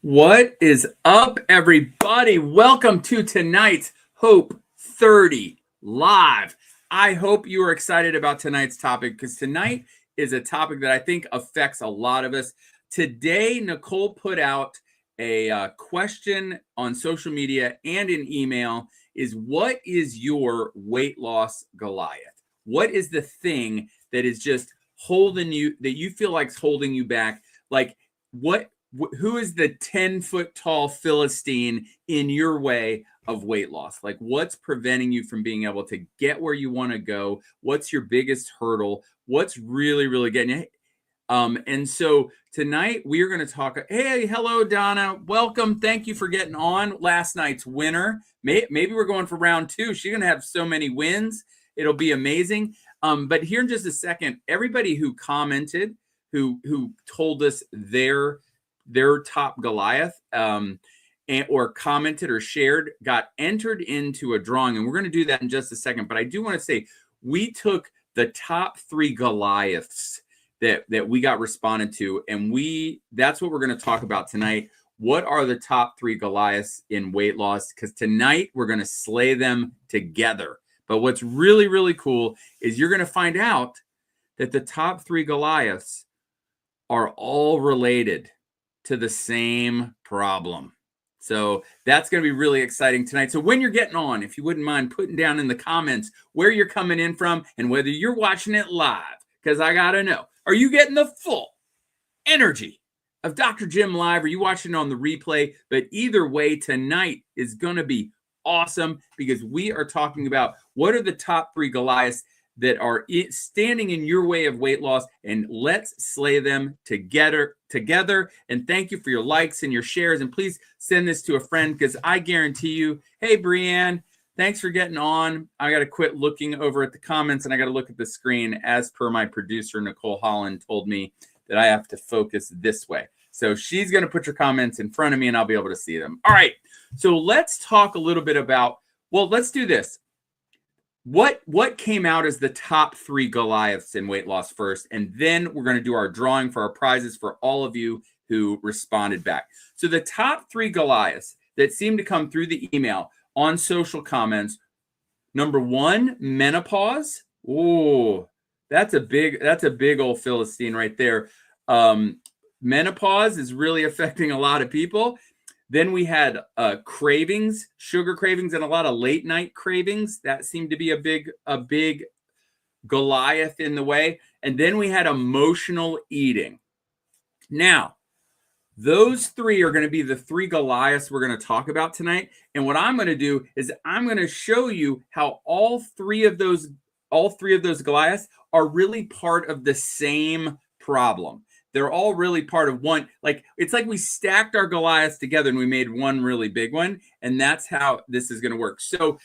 What is up, everybody? Welcome to tonight's Hope 30 Live. I hope you are excited about tonight's topic because tonight is a topic that I think affects a lot of us. Today, Nicole put out a question on social media and an email is what is your weight loss Goliath? What is the thing that is just holding you, that you feel like is holding you back? Like who is the 10-foot tall Philistine in your way of weight loss? Like what's preventing you from being able to get where you want to go? What's your biggest hurdle? What's really getting you? And so tonight we are going to talk. Hey, hello, Donna. Welcome. Thank you for getting on. Last night's winner. Maybe we're going for round two. She's going to have so many wins. It'll be amazing. But here in just a second, everybody who commented, who told us their top Goliath or commented or shared got entered into a drawing. And we're going to do that in just a second. But I do want to say we took the top 3 Goliaths that we got responded to. And that's what we're going to talk about tonight. What are the top 3 Goliaths in weight loss? Because tonight we're going to slay them together. But what's really cool is you're going to find out that the top 3 Goliaths are all related to the same problem. So that's going to be really exciting tonight. So when you're getting on, if you wouldn't mind putting down in the comments where you're coming in from and whether you're watching it live, because I got to know, are you getting the full energy of Dr. Jim live? Are you watching on the replay? But either way, tonight is going to be awesome because we are talking about what are the top 3 Goliaths that are standing in your way of weight loss, and let's slay them together. And thank you for your likes and your shares, and please send this to a friend because I guarantee you, hey, Brianne, thanks for getting on. I got to quit looking over at the comments and I got to look at the screen as per my producer, Nicole Holland, told me that I have to focus this way. So she's going to put your comments in front of me and I'll be able to see them. All right. So let's talk a little bit about, let's do this. What came out as the top 3 Goliaths in weight loss first, and then we're going to do our drawing for our prizes for all of you who responded back. So the top 3 Goliaths that seem to come through the email on social comments. Number 1, menopause. Oh, that's a big old Philistine right there. Menopause is really affecting a lot of people. Then we had cravings, sugar cravings, and a lot of late night cravings. That seemed to be a big Goliath in the way. And then we had emotional eating. Now, those 3 are going to be the 3 Goliaths we're going to talk about tonight. And what I'm going to do is I'm going to show you how all three of those Goliaths are really part of the same problem. They're all really part of one. Like it's like we stacked our Goliaths together and we made one really big one. And that's how this is going to work. So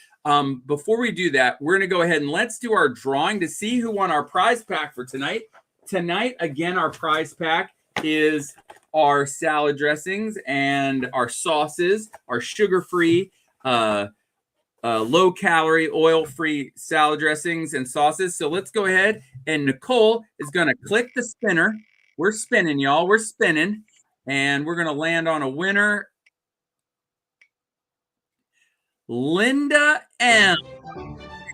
before we do that, we're going to go ahead and let's do our drawing to see who won our prize pack for tonight. Tonight, again, our prize pack is our salad dressings and our sauces, our sugar-free, low-calorie, oil-free salad dressings and sauces. So let's go ahead and Nicole is going to click the spinner. We're spinning, y'all. We're spinning. And we're going to land on a winner. Linda M.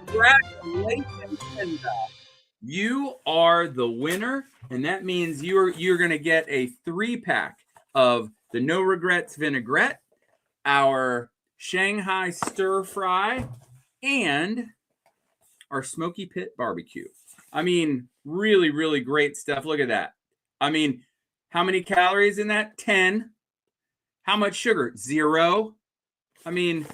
Congratulations, Linda. You are the winner. And that means you're going to get a 3-pack of the No Regrets vinaigrette, our Shanghai stir fry, and our Smoky Pit barbecue. I mean, really great stuff. Look at that. I mean, how many calories in that? 10. How much sugar? 0. I mean,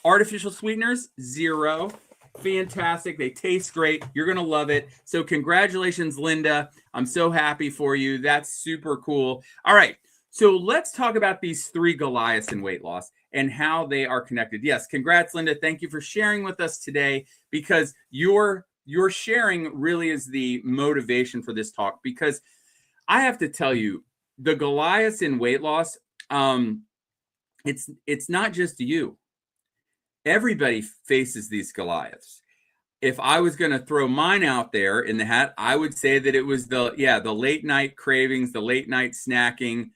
artificial sweeteners? 0. Fantastic. They taste great. You're going to love it. So congratulations, Linda. I'm so happy for you. That's super cool. All right. So let's talk about these 3 Goliaths in weight loss and how they are connected. Yes. Congrats, Linda. Thank you for sharing with us today because your sharing really is the motivation for this talk because I have to tell you, the Goliaths in weight loss, it's not just you. Everybody faces these Goliaths. If I was going to throw mine out there in the hat, I would say that it was the late night cravings, the late night snacking.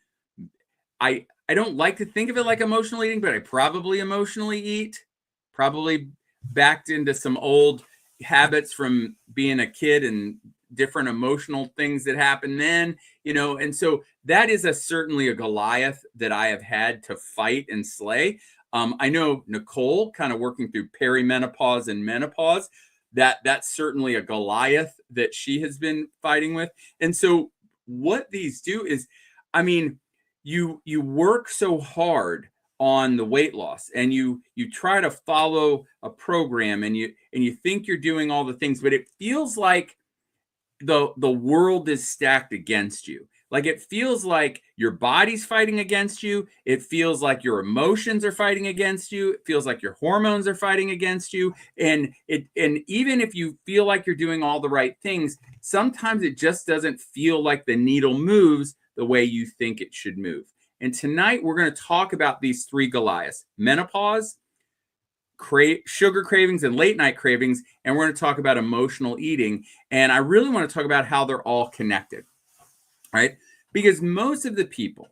I don't like to think of it like emotional eating, but I probably emotionally eat, probably backed into some old habits from being a kid and different emotional things that happened then, and so that is certainly a Goliath that I have had to fight and slay. I know Nicole, kind of working through perimenopause and menopause, that's certainly a Goliath that she has been fighting with. And so what these do is, I mean, you work so hard on the weight loss, and you try to follow a program, and you think you're doing all the things, but it feels like the world is stacked against you. Like, it feels like your body's fighting against you. It feels like your emotions are fighting against you. It feels like your hormones are fighting against you. And even if you feel like you're doing all the right things, sometimes it just doesn't feel like the needle moves the way you think it should move. And tonight we're going to talk about these three Goliaths: menopause, sugar cravings, and late night cravings. And we're going to talk about emotional eating. And I really want to talk about how they're all connected, right? Because most of the people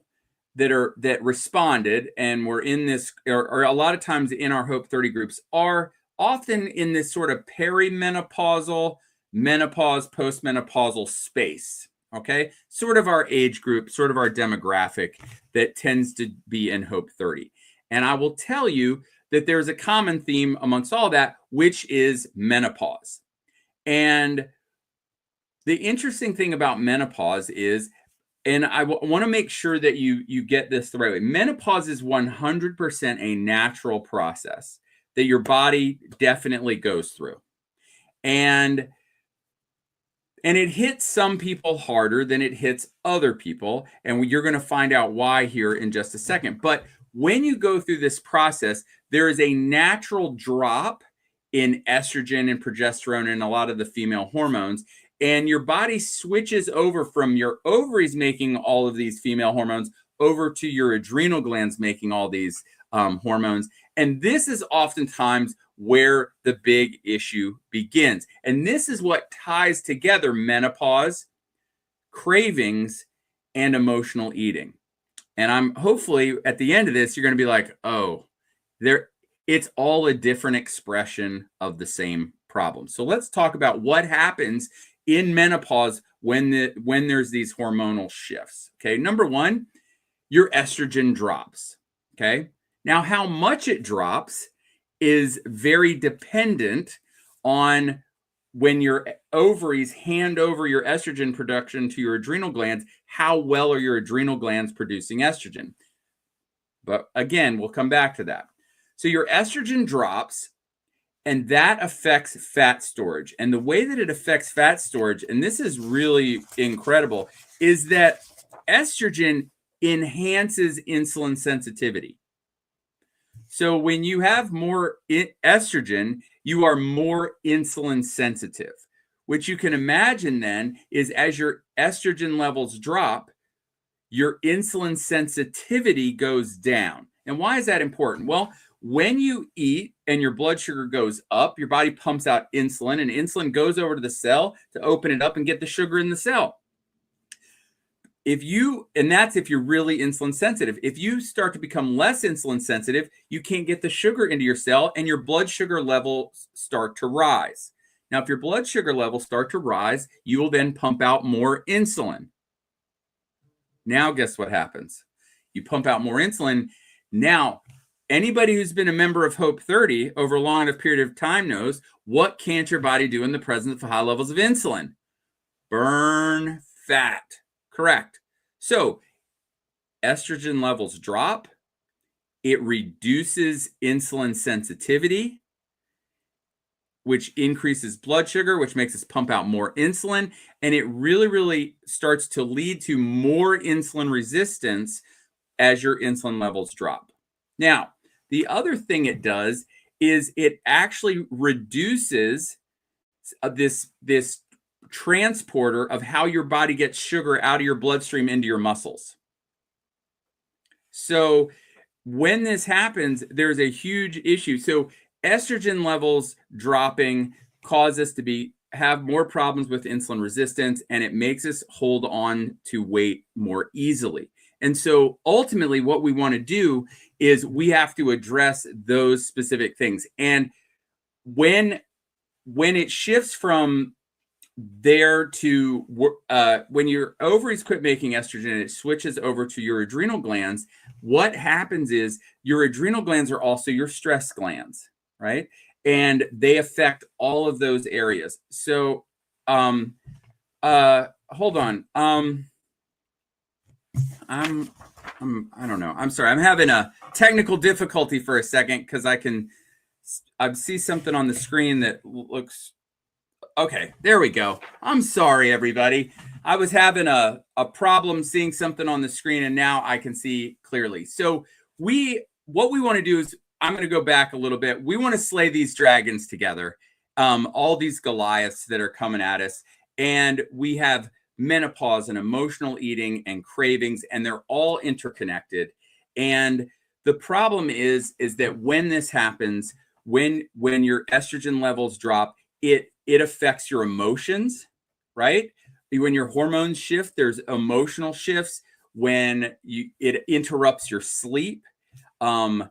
that responded and were in this, or a lot of times in our Hope30 groups, are often in this sort of perimenopausal, menopause, postmenopausal space. Okay, sort of our age group, sort of our demographic that tends to be in Hope30. And I will tell you that there's a common theme amongst all that, which is menopause. And the interesting thing about menopause is, and I want to make sure that you get this the right way, menopause is 100% a natural process that your body definitely goes through. And it hits some people harder than it hits other people. And you're going to find out why here in just a second. But when you go through this process, there is a natural drop in estrogen and progesterone and a lot of the female hormones. And your body switches over from your ovaries making all of these female hormones over to your adrenal glands making all these hormones. And this is oftentimes where the big issue begins. And this is what ties together menopause, cravings, and emotional eating. And I'm hopefully at the end of this, you're going to be like, oh, it's all a different expression of the same problem. So let's talk about what happens in menopause when there's these hormonal shifts. Okay, number one, your estrogen drops. Okay, now how much it drops is very dependent on when your ovaries hand over your estrogen production to your adrenal glands, how well are your adrenal glands producing estrogen? But again, we'll come back to that. So your estrogen drops, and that affects fat storage. And the way that it affects fat storage, and this is really incredible, is that estrogen enhances insulin sensitivity. So when you have more estrogen, you are more insulin sensitive, which you can imagine then is as your estrogen levels drop, your insulin sensitivity goes down. And why is that important? Well, when you eat and your blood sugar goes up, your body pumps out insulin, and insulin goes over to the cell to open it up and get the sugar in the cell. That's if you're really insulin sensitive. If you start to become less insulin sensitive, you can't get the sugar into your cell, and your blood sugar levels start to rise. Now, if your blood sugar levels start to rise, you will then pump out more insulin. Now, guess what happens? You pump out more insulin. Now, anybody who's been a member of Hope30 over a long enough period of time knows, what can't your body do in the presence of high levels of insulin? Burn fat. Correct. So estrogen levels drop. It reduces insulin sensitivity, which increases blood sugar, which makes us pump out more insulin. And it really, really starts to lead to more insulin resistance as your insulin levels drop. Now, the other thing it does is it actually reduces this transporter of how your body gets sugar out of your bloodstream into your muscles. So when this happens, there's a huge issue. So estrogen levels dropping cause us to have more problems with insulin resistance, and it makes us hold on to weight more easily. And so ultimately what we want to do is we have to address those specific things. And when it shifts from there to when your ovaries quit making estrogen, it switches over to your adrenal glands. What happens is your adrenal glands are also your stress glands, right? And they affect all of those areas. So hold on. I don't know. I'm sorry. I'm having a technical difficulty for a second because I see something on the screen that looks okay. There we go. I'm sorry, everybody. I was having a problem seeing something on the screen, and now I can see clearly. So what we want to do is, I'm going to go back a little bit. We want to slay these dragons together, all these Goliaths that are coming at us, and we have menopause and emotional eating and cravings, and they're all interconnected. And the problem is that when this happens, when your estrogen levels drop, it affects your emotions, right? When your hormones shift, there's emotional shifts. When it interrupts your sleep, because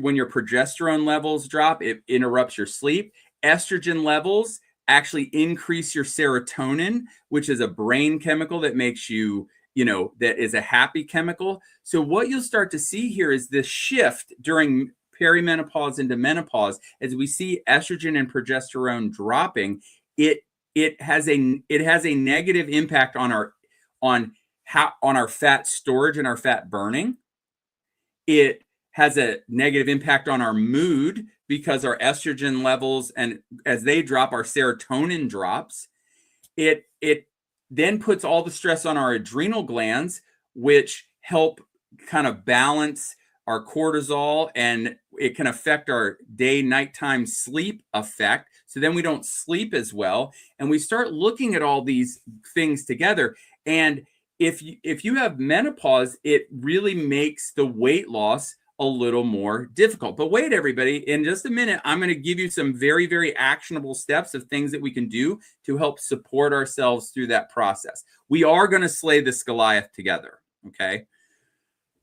when your progesterone levels drop, it interrupts your sleep. Estrogen levels actually increase your serotonin, which is a brain chemical that makes you, that is a happy chemical. So what you'll start to see here is this shift during perimenopause into menopause. As we see estrogen and progesterone dropping, it has a negative impact on our fat storage and our fat burning. It has a negative impact on our mood because our estrogen levels, and as they drop, our serotonin drops. It then puts all the stress on our adrenal glands, which help kind of balance our cortisol, and it can affect our day-nighttime sleep effect. So then we don't sleep as well. And we start looking at all these things together. And if you have menopause, it really makes the weight loss a little more difficult. But wait, everybody, in just a minute, I'm going to give you some very, very actionable steps of things that we can do to help support ourselves through that process. We are going to slay this Goliath together, okay?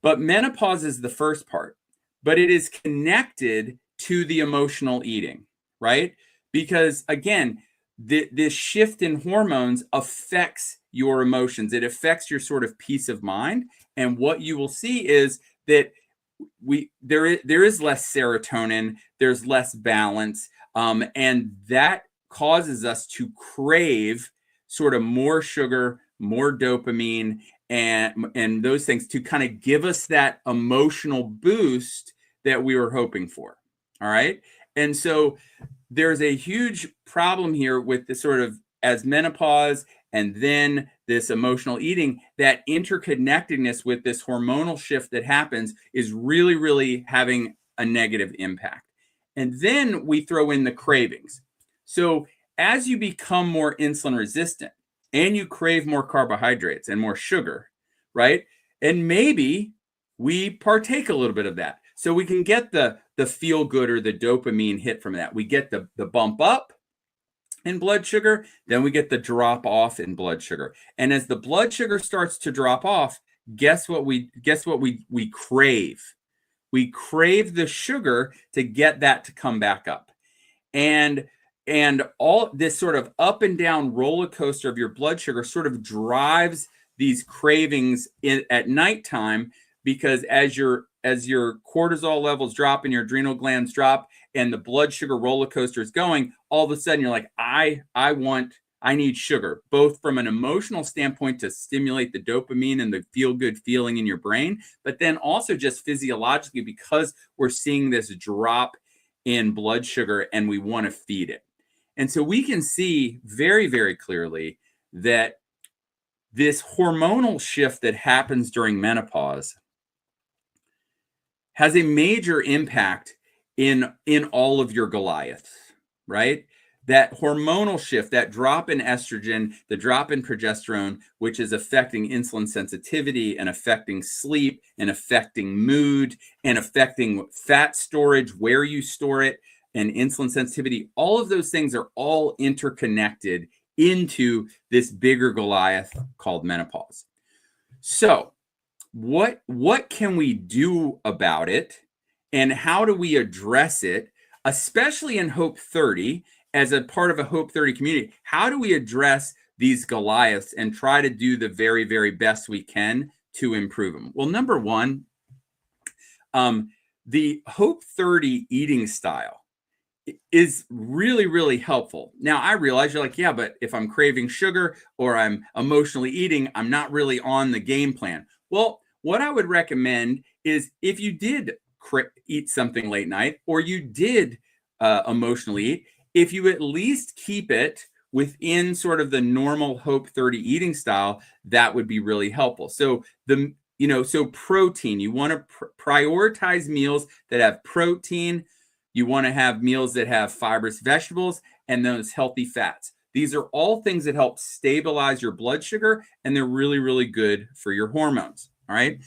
But menopause is the first part, but it is connected to the emotional eating, right? Because again, this shift in hormones affects your emotions. It affects your sort of peace of mind. And what you will see is that there is less serotonin, there's less balance, and that causes us to crave sort of more sugar, more dopamine, and those things to kind of give us that emotional boost that we were hoping for. All right. And so there's a huge problem here with this sort of, as menopause and then this emotional eating, that interconnectedness with this hormonal shift that happens is really, really having a negative impact. And then we throw in the cravings. So as you become more insulin resistant and you crave more carbohydrates and more sugar, right? And maybe we partake a little bit of that. So we can get the feel good or the dopamine hit from that. We get the bump up in blood sugar, then we get the drop off in blood sugar. And as the blood sugar starts to drop off, guess what we crave? We crave the sugar to get that to come back up. And all this sort of up and down roller coaster of your blood sugar sort of drives these cravings at nighttime, because as your cortisol levels drop and your adrenal glands drop and the blood sugar roller coaster is going, all of a sudden you're like, I need sugar, both from an emotional standpoint to stimulate the dopamine and the feel-good feeling in your brain, but then also just physiologically because we're seeing this drop in blood sugar and we want to feed it. And so we can see very, very clearly that this hormonal shift that happens during menopause has a major impact in all of your Goliaths, right? That hormonal shift, that drop in estrogen, the drop in progesterone, which is affecting insulin sensitivity and affecting sleep and affecting mood and affecting fat storage, where you store it, and insulin sensitivity. All of those things are all interconnected into this bigger Goliath called menopause. So what can we do about it, and how do we address it, especially in Hope 30 as a part of a Hope 30 community? How do we address these Goliaths and try to do the very, very best we can to improve them? Well, number one, the Hope 30 eating style is really, really helpful. Now, I realize you're like, yeah, but if I'm craving sugar or I'm emotionally eating, I'm not really on the game plan. Well, what I would recommend is if you did eat something late night, or you did emotionally eat, if you at least keep it within sort of the normal Hope 30 eating style, that would be really helpful. So so protein, you want to prioritize meals that have protein. You want to have meals that have fibrous vegetables and those healthy fats. These are all things that help stabilize your blood sugar, and they're really, really good for your hormones. All right.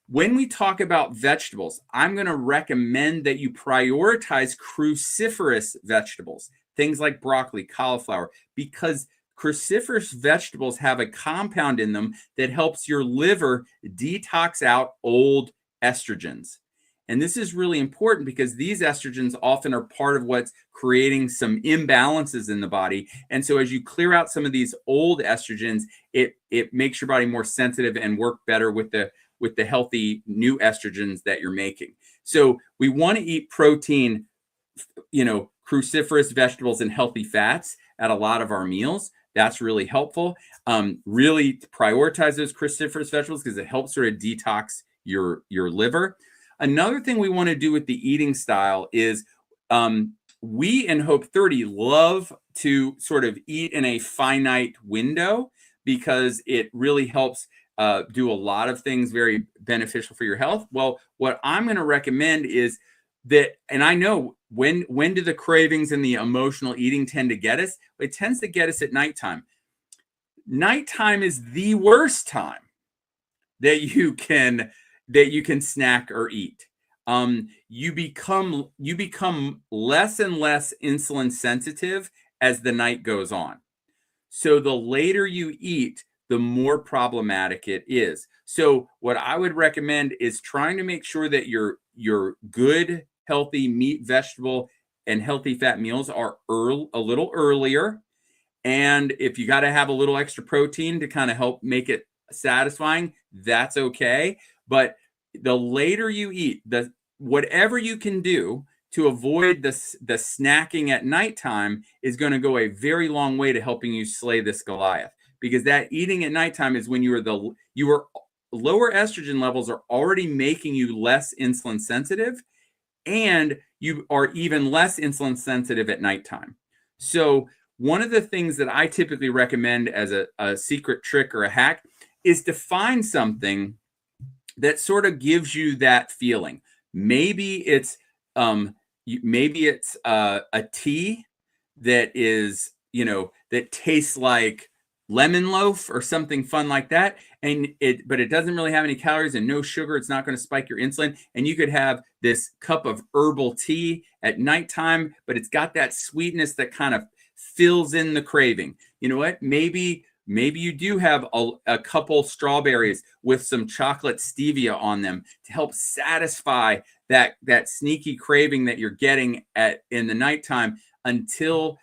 When we talk about vegetables, I'm going to recommend that you prioritize cruciferous vegetables, things like broccoli, cauliflower, because cruciferous vegetables have a compound in them that helps your liver detox out old estrogens. And this is really important because these estrogens often are part of what's creating some imbalances in the body. And so as you clear out some of these old estrogens, it makes your body more sensitive and work better with the healthy new estrogens that you're making. So we want to eat protein, cruciferous vegetables and healthy fats at a lot of our meals. That's really helpful. Really prioritize those cruciferous vegetables because it helps sort of detox your liver. Another thing we want to do with the eating style is we in Hope 30 love to sort of eat in a finite window because it really helps do a lot of things very beneficial for your health. Well, what I'm going to recommend is that, and I know when do the cravings and the emotional eating tend to get us? It tends to get us at nighttime. Nighttime is the worst time that you can snack or eat. You become less and less insulin sensitive as the night goes on. So the later you eat, the more problematic it is. So what I would recommend is trying to make sure that your good, healthy meat, vegetable, and healthy fat meals are a little earlier. And if you got to have a little extra protein to kind of help make it satisfying, that's okay. But the later you eat, whatever you can do to avoid the snacking at nighttime is going to go a very long way to helping you slay this Goliath. Because that eating at nighttime is when your lower estrogen levels are already making you less insulin sensitive, and you are even less insulin sensitive at nighttime. So one of the things that I typically recommend as a secret trick or a hack is to find something that sort of gives you that feeling. Maybe it's a tea that is, that tastes like lemon loaf or something fun like that, but it doesn't really have any calories and no sugar. It's not going to spike your insulin, and you could have this cup of herbal tea at nighttime, but it's got that sweetness that kind of fills in the craving. You know what? Maybe you do have a couple strawberries with some chocolate stevia on them to help satisfy that sneaky craving that you're getting in the nighttime until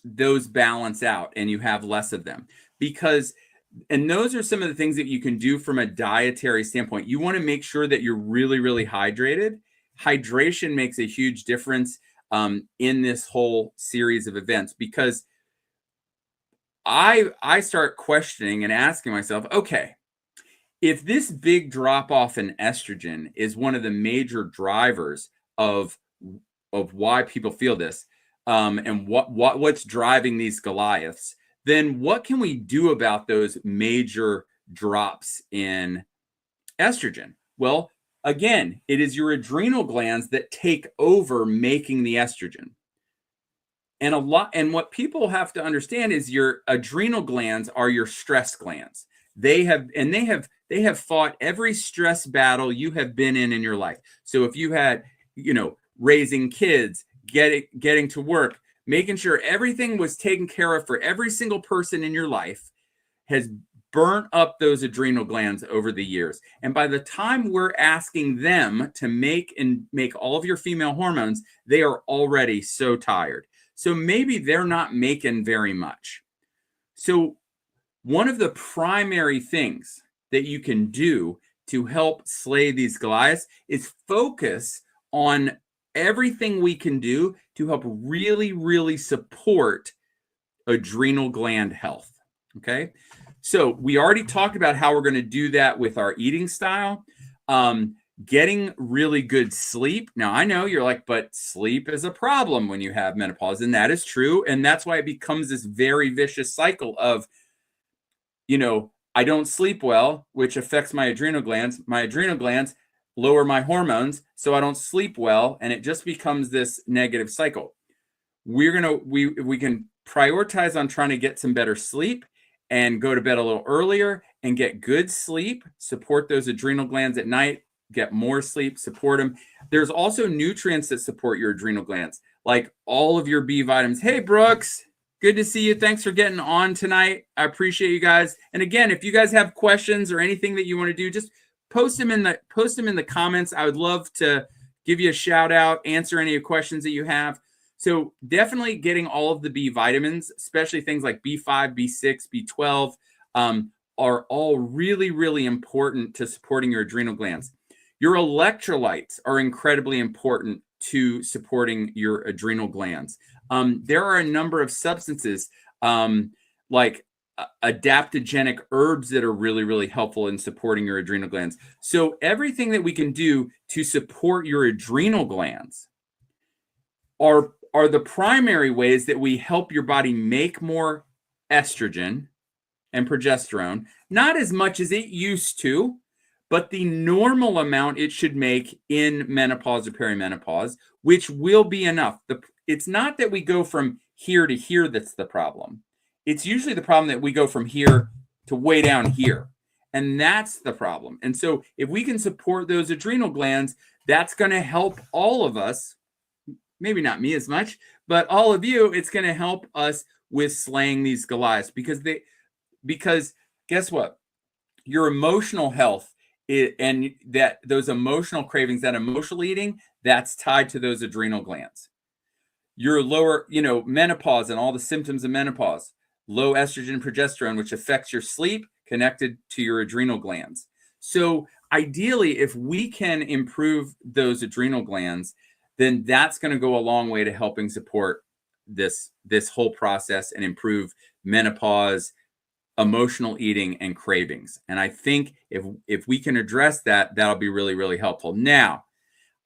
those balance out and you have less of them. And those are some of the things that you can do from a dietary standpoint. You want to make sure that you're really, really hydrated. Hydration makes a huge difference in this whole series of events, because I start questioning and asking myself, okay, if this big drop off in estrogen is one of the major drivers of why people feel this, and what's driving these Goliaths, then what can we do about those major drops in estrogen? Well, again, it is your adrenal glands that take over making the estrogen. And what people have to understand is your adrenal glands are your stress glands. They have fought every stress battle you have been in your life. So if you had, raising kids, getting to work, making sure everything was taken care of for every single person in your life, has burnt up those adrenal glands over the years. And by the time we're asking them to make all of your female hormones, they are already so tired. So maybe they're not making very much. So one of the primary things that you can do to help slay these Goliaths is focus on everything we can do to help really, really support adrenal gland health. Okay. So we already talked about how we're going to do that with our eating style. Getting really good sleep. Now, I know you're like, but sleep is a problem when you have menopause, and that is true. And that's why it becomes this very vicious cycle of, I don't sleep well, which affects my adrenal glands. My adrenal glands lower my hormones, so I don't sleep well, and it just becomes this negative cycle. We can prioritize on trying to get some better sleep and go to bed a little earlier and get good sleep, support those adrenal glands at night, get more sleep, support them. There's also nutrients that support your adrenal glands, like all of your B vitamins. Hey, Brooks, good to see you. Thanks for getting on tonight. I appreciate you guys. And again, if you guys have questions or anything that you want to do, just post them in the comments. I would love to give you a shout out, answer any questions that you have. So definitely getting all of the B vitamins, especially things like B5, B6, B12, are all really, really important to supporting your adrenal glands. Your electrolytes are incredibly important to supporting your adrenal glands. There are a number of substances like adaptogenic herbs that are really, really helpful in supporting your adrenal glands. So everything that we can do to support your adrenal glands are the primary ways that we help your body make more estrogen and progesterone, not as much as it used to, but the normal amount it should make in menopause or perimenopause, which will be enough. It's not that we go from here to here that's the problem. It's usually the problem that we go from here to way down here. And that's the problem. And so if we can support those adrenal glands, that's going to help all of us. Maybe not me as much, but all of you, it's going to help us with slaying these Goliaths because guess what? Your emotional health and that those emotional cravings, that emotional eating, that's tied to those adrenal glands. Your lower, menopause and all the symptoms of menopause, low estrogen, progesterone, which affects your sleep, connected to your adrenal glands. So ideally, if we can improve those adrenal glands, then that's going to go a long way to helping support this whole process and improve menopause, emotional eating, and cravings. And I think if we can address that, that'll be really, really helpful. Now,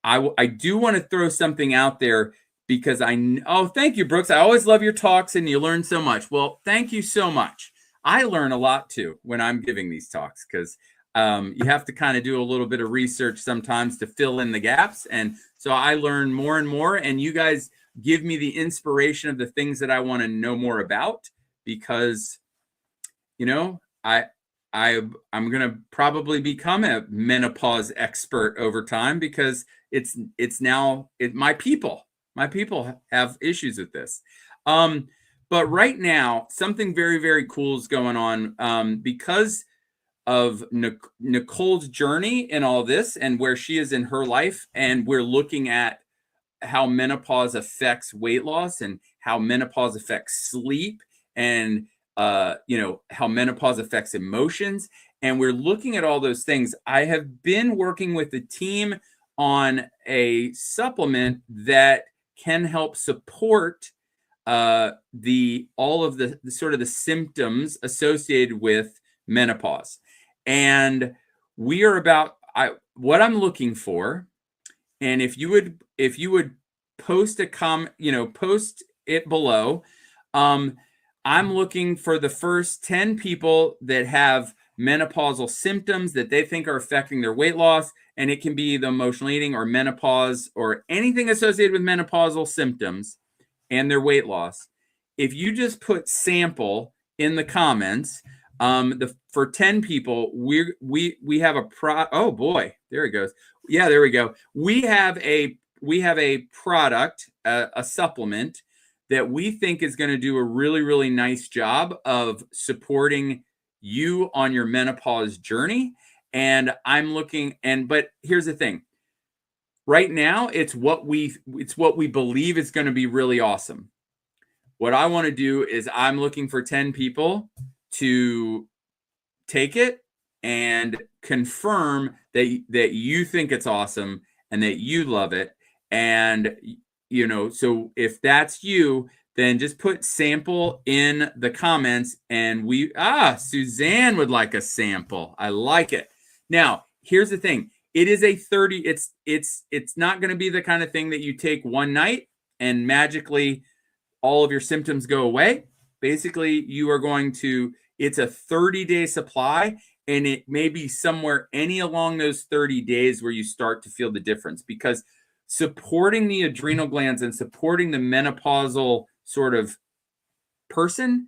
I do want to throw something out there because thank you, Brooks. I always love your talks and you learn so much. Well, thank you so much. I learn a lot too when I'm giving these talks because you have to kind of do a little bit of research sometimes to fill in the gaps. And so I learn more and more, and you guys give me the inspiration of the things that I want to know more about because, I'm going to probably become a menopause expert over time because my people have issues with this. But right now, something very, very cool is going on because of Nicole's journey in all this and where she is in her life. And we're looking at how menopause affects weight loss and how menopause affects sleep and, how menopause affects emotions. And we're looking at all those things. I have been working with the team on a supplement that can help support all of the sort of the symptoms associated with menopause. And we are what I'm looking for. And if you would post post it below. I'm looking for the first 10 people that have menopausal symptoms that they think are affecting their weight loss. And it can be the emotional eating or menopause or anything associated with menopausal symptoms and their weight loss. If you just put sample in the comments, for 10 people, we have oh boy, there it goes. Yeah, there we go. We have a product, a supplement that we think is going to do a really, really nice job of supporting you on your menopause journey. And I'm looking, but here's the thing. Right now, it's what we believe is going to be really awesome. What I want to do is I'm looking for 10 people to take it and confirm that you think it's awesome and that you love it. And so if that's you, then just put sample in the comments, and Suzanne would like a sample. I like it. Now, here's the thing. It is a 30, it's not going to be the kind of thing that you take one night and magically all of your symptoms go away. Basically, it's a 30-day supply, and it may be somewhere any along those 30 days where you start to feel the difference, because supporting the adrenal glands and supporting the menopausal sort of person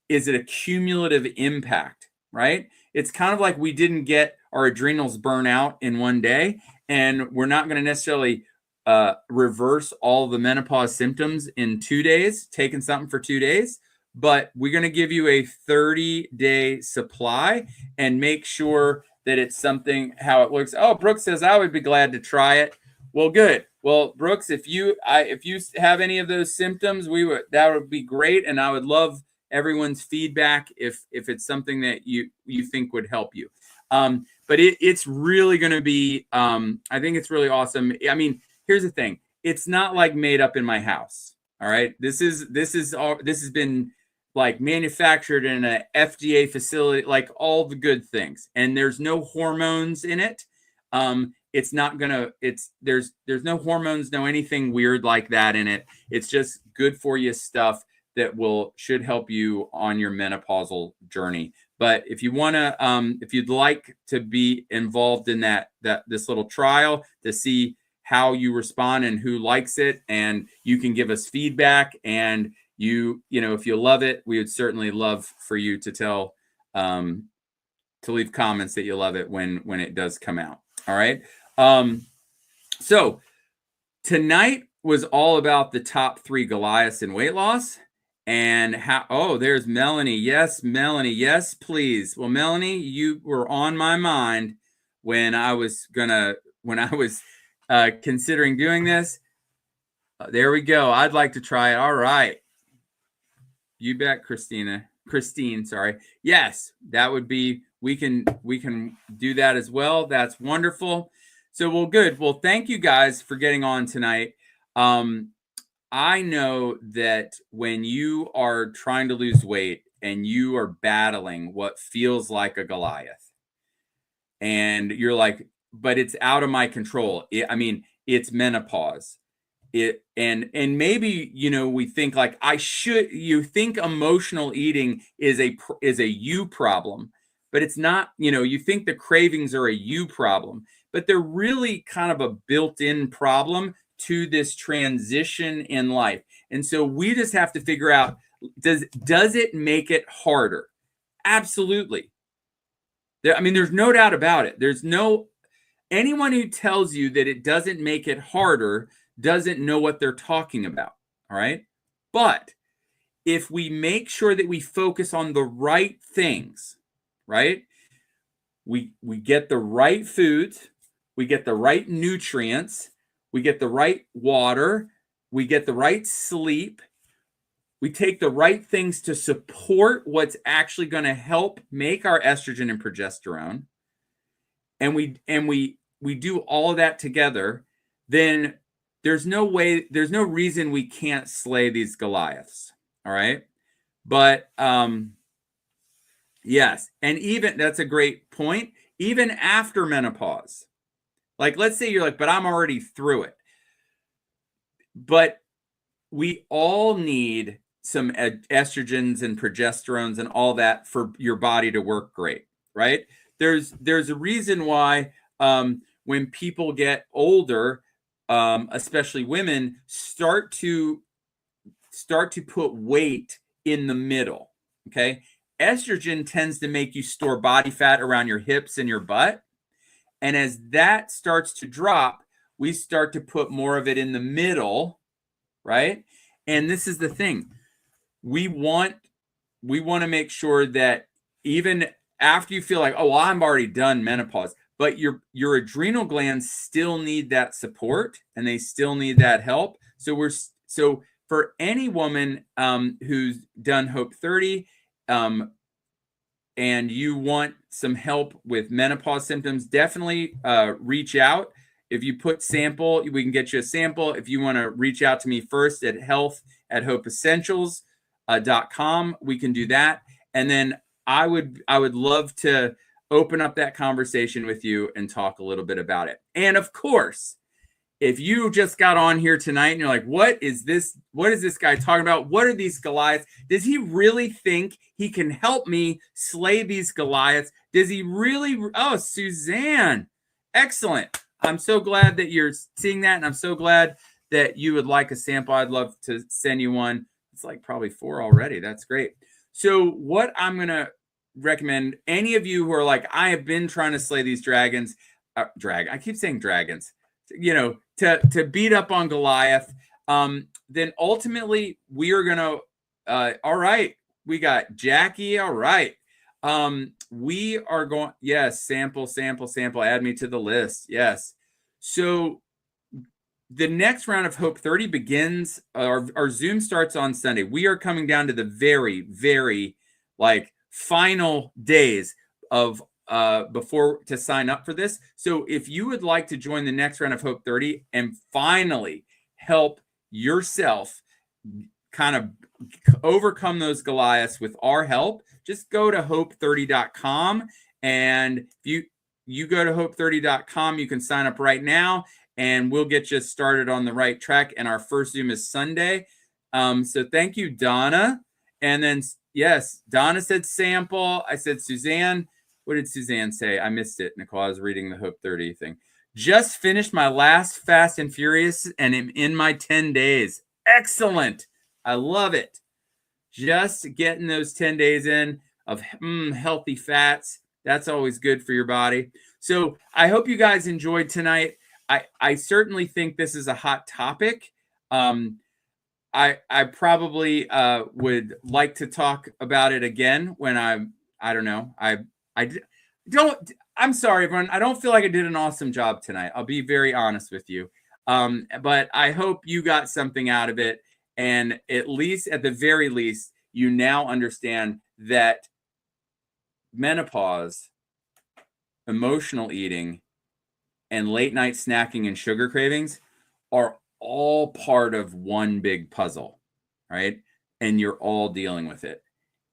is a cumulative impact, right? It's kind of like we didn't get our adrenals burn out in one day, and we're not going to necessarily reverse all the menopause symptoms in 2 days, taking something for 2 days, but we're going to give you a 30-day supply and make sure that it's something how it looks. Oh, Brooks says I would be glad to try it. Well, good. Well, Brooks, if you have any of those symptoms, that would be great, and I would love everyone's feedback if it's something that you think would help you. But it's really going to be. I think it's really awesome. I mean, here's the thing. It's not like made up in my house. All right. This has been like manufactured in an FDA facility, like all the good things. And there's no hormones in it. It's not gonna, there's no hormones, no anything weird like that in it. It's just good for you stuff that should help you on your menopausal journey. But if you want to, if you'd like to be involved in this little trial to see how you respond and who likes it, and you can give us feedback, and if you love it, we would certainly love for you to to leave comments that you love it when it does come out. All right. So tonight was all about the top 3 Goliaths in weight loss. And there's Melanie. Yes, Melanie. Yes, please. Well, Melanie, you were on my mind when I was considering doing this. There we go. I'd like to try it. All right. You bet, Christine, sorry. Yes, that would be, we can do that as well. That's wonderful. So, good. Well, thank you guys for getting on tonight. I know that when you are trying to lose weight and you are battling what feels like a Goliath, and you're like, but it's out of my control. It's menopause. And maybe, we think like you think emotional eating is a you problem, but it's not. You think the cravings are a you problem, but they're really kind of a built-in problem to this transition in life. And so we just have to figure out, does it make it harder? Absolutely. There's no doubt about it. Anyone who tells you that it doesn't make it harder doesn't know what they're talking about. All right. But if we make sure that we focus on the right things, right? We get the right foods, we get the right nutrients, we get the right water, we get the right sleep, we take the right things to support what's actually going to help make our estrogen and progesterone, and we do all of that together, then there's no reason we can't slay these Goliaths. All right. But yes. And even, that's a great point. Even after menopause, like, let's say you're like, but I'm already through it. But we all need some estrogens and progesterones and all that for your body to work great. Right. There's a reason why when people get older, especially women, start to put weight in the middle. Okay. Estrogen tends to make you store body fat around your hips and your butt. And as that starts to drop, we start to put more of it in the middle. Right. And this is the thing. We want to make sure that even after you feel like, oh, well, I'm already done menopause, but your adrenal glands still need that support and they still need that help. So for any woman who's done Hope 30 and you want some help with menopause symptoms, definitely reach out. If you put sample, we can get you a sample. If you want to reach out to me first at health@hopeessentials.com, we can do that. And then I would love to open up that conversation with you and talk a little bit about it. And of course, if you just got on here tonight and you're like, what is this? What is this guy talking about? What are these Goliaths? Does he really think he can help me slay these Goliaths? Does he really? Oh, Suzanne. Excellent. I'm so glad that you're seeing that. And I'm so glad that you would like a sample. I'd love to send you one. It's like probably 4 already. That's great. So what I'm going to recommend, any of you who are like, I have been trying to slay these dragons, I keep saying dragons, to beat up on Goliath, then ultimately we are going to, all right, we got Jackie. All right. We are going, yes, sample, add me to the list. Yes. So the next round of Hope 30 begins, our Zoom starts on Sunday. We are coming down to the very, very final days of before to sign up for this. So if you would like to join the next round of Hope 30 and finally help yourself kind of overcome those Goliaths with our help, just go to hope30.com. And if you go to hope30.com, you can sign up right now and we'll get you started on the right track. And our first Zoom is Sunday. So thank you, Donna. And then, yes, Donna said sample. I said Suzanne. What did Suzanne say? I missed it, Nicole. I was reading the Hope 30 thing. Just finished my last Fast and Furious and am in my 10 days. Excellent. I love it. Just getting those 10 days in of healthy fats. That's always good for your body. So I hope you guys enjoyed tonight. I certainly think this is a hot topic. I probably would like to talk about it again when I don't know. I'm sorry, everyone. I don't feel like I did an awesome job tonight. I'll be very honest with you. But I hope you got something out of it. And at the very least, you now understand that menopause, emotional eating, and late night snacking and sugar cravings are all part of one big puzzle, right? And you're all dealing with it.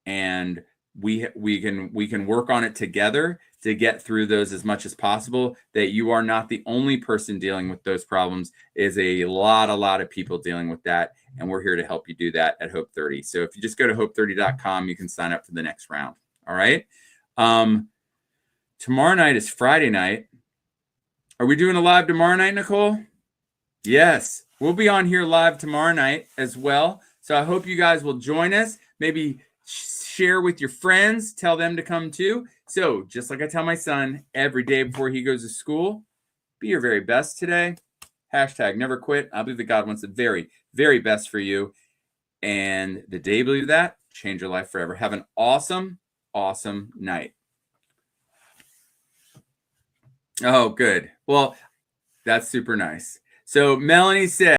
And we can work on it together to get through those as much as possible. That you are not the only person dealing with those problems. Is a lot of people dealing with that, and we're here to help you do that at Hope 30. So if you just go to hope30.com, you can sign up for the next round. All right. Tomorrow night is Friday night. Are we doing a live tomorrow night, Nicole? Yes, we'll be on here live tomorrow night as well. So I hope you guys will join us. Maybe share with your friends, tell them to come too. So just like I tell my son every day before he goes to school, be your very best today. #never quit. I believe that God wants the very, very best for you. And the day you believe that, change your life forever. Have an awesome, awesome night. Oh, good. Well, that's super nice. So Melanie said,